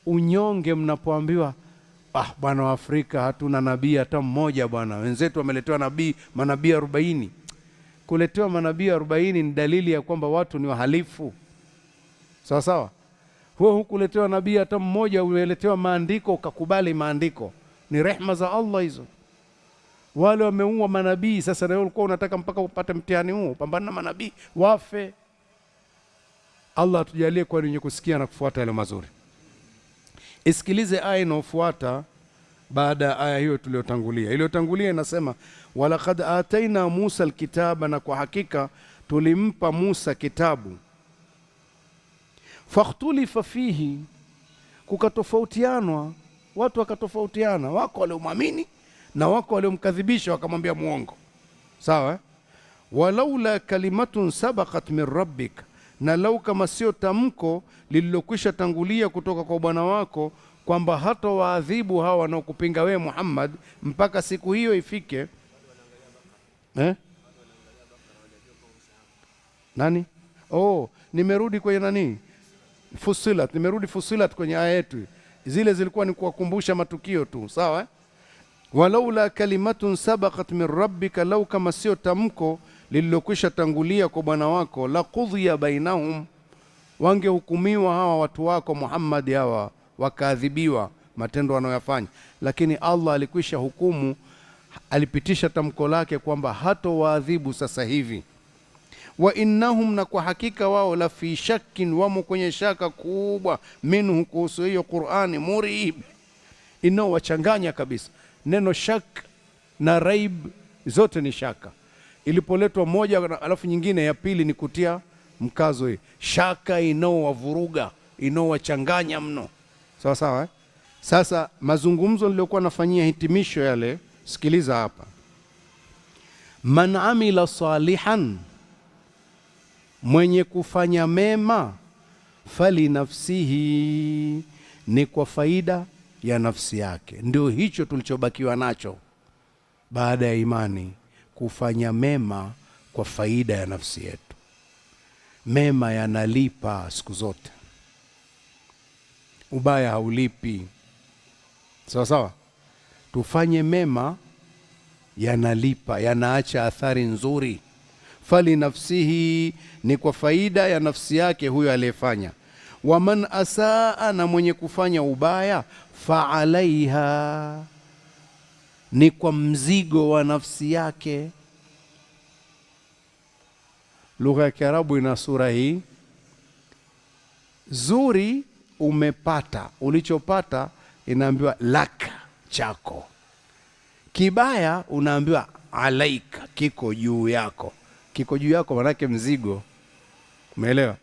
unyonge mnapoambiwa bwana wa Afrika hatuna nabii hata mmoja bwana. Wenzetu wameletewa manabii 40. Kuletewa manabii 40 ni dalili ya kwamba watu ni wahalifu. Sawa sawa. Hukuletewa nabii hata mmoja, umeletewa maandiko ukakubali maandiko. Ni rehema za Allah hizo. Wale wameua manabii, sasa leo ulikuwa unataka mpaka upate mtihani huo, pambana na manabii wafe. Allah atujalie kwa wenye kusikia na kufuata yale mazuri. Isikilize aya inayofuata baada ya aya hiyo tuliyotangulia. Iliyotangulia inasema walaqad ataina Musa alkitaba, na kwa hakika tulimpa Musa kitabu. Fakhtulifa fihi, kukatofautianwa, watu wakatofautiana, wako waliomwamini na wako waliomkadhibisha wakamwambia muongo. Sawa? Walaula kalimatun sabaqat min rabbik, na lau kama sio tamko lililokwisha tangulia kutoka kwa Bwana wako kwamba hata waadhibu hawa wanaokupinga wewe Muhammad mpaka siku hiyo ifike. Nani? Nimerudi kwenye nani? Fusilat, nimerudi Fusilat kwenye aya yetu. Zile zilikuwa ni kuwakumbusha matukio tu, sawa? Walaula kalimatun sabaqat min rabbika, lau kama sio tamko lililokwisha tangulia kwa Bwana wako, la qudhiya bainahum, wangehukumiwa hawa watu wako Muhammad, hawa wakaadhibiwa matendo wanayofanya. Lakini Allah alikwisha hukumu, alipitisha tamko lake kwamba hato waadhibu sasa hivi. Wa innahum, na kwa hakika wao, la fi shakkin, wamo kwenye shaka kubwa, minhu, kuhusu hiyo Qur'ani, murib, inawachanganya kabisa. Neno shak na raib zote ni shaka. Ilipoletwa moja alafu nyingine ya pili ni kutia mkazo hii. Shaka inaowavuruga, inaowachanganya mno. Sawa sawa, Sasa mazungumzo niliokuwa nafanyia hitimisho yale, sikiliza hapa. Man amila salihan, mwenye kufanya mema, fali nafsihi, ni kwa faida ya nafsi yake. Ndio hicho tulichobakiwa nacho baada ya imani, kufanya mema kwa faida ya nafsi yetu. Mema yanalipa siku zote, ubaya haulipi. Sawa sawa, tufanye mema, yanalipa, yanaacha athari nzuri. Fali nafsihi, ni kwa faida ya nafsi yake huyo aliyefanya. Waman asaa, na mwenye kufanya ubaya, fa alaiha, ni kwa mzigo wa nafsi yake. Lugha ya Kiarabu ina sura hii. Zuri umepata, ulichopata inaambiwa laka, chako. Kibaya unaambiwa alaika, kiko juu yako. Kiko juu yako manake mzigo. Umeelewa?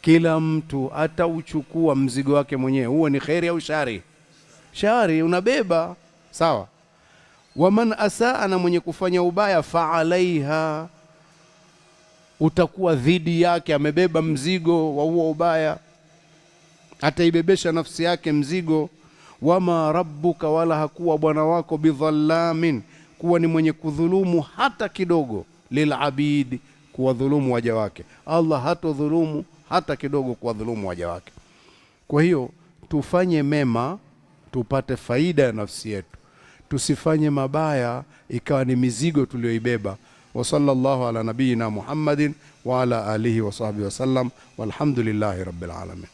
Kila mtu atauchukua mzigo wake mwenyewe, huo ni khairi au shari? Shari unabeba, sawa. Waman asaa, na mwenye kufanya ubaya, fa alaiha, utakuwa dhidi yake, amebeba mzigo wa huo ubaya, ataibebesha nafsi yake mzigo. Wama rabbuka, wala hakuwa Bwana wako, bidhallamin, kuwa ni mwenye kudhulumu hata kidogo, lilabid, kuwadhulumu waja wake. Allah hatodhulumu hata kidogo kuwadhulumu waja wake. Kwa hiyo tufanye mema tupate faida ya nafsi yetu, tusifanye mabaya ikawa ni mizigo tulioibeba. Wa sallallahu ala nabiyina Muhammadin wa ala alihi wa sahbihi wa sallam, walhamdulillahi rabbil alamin.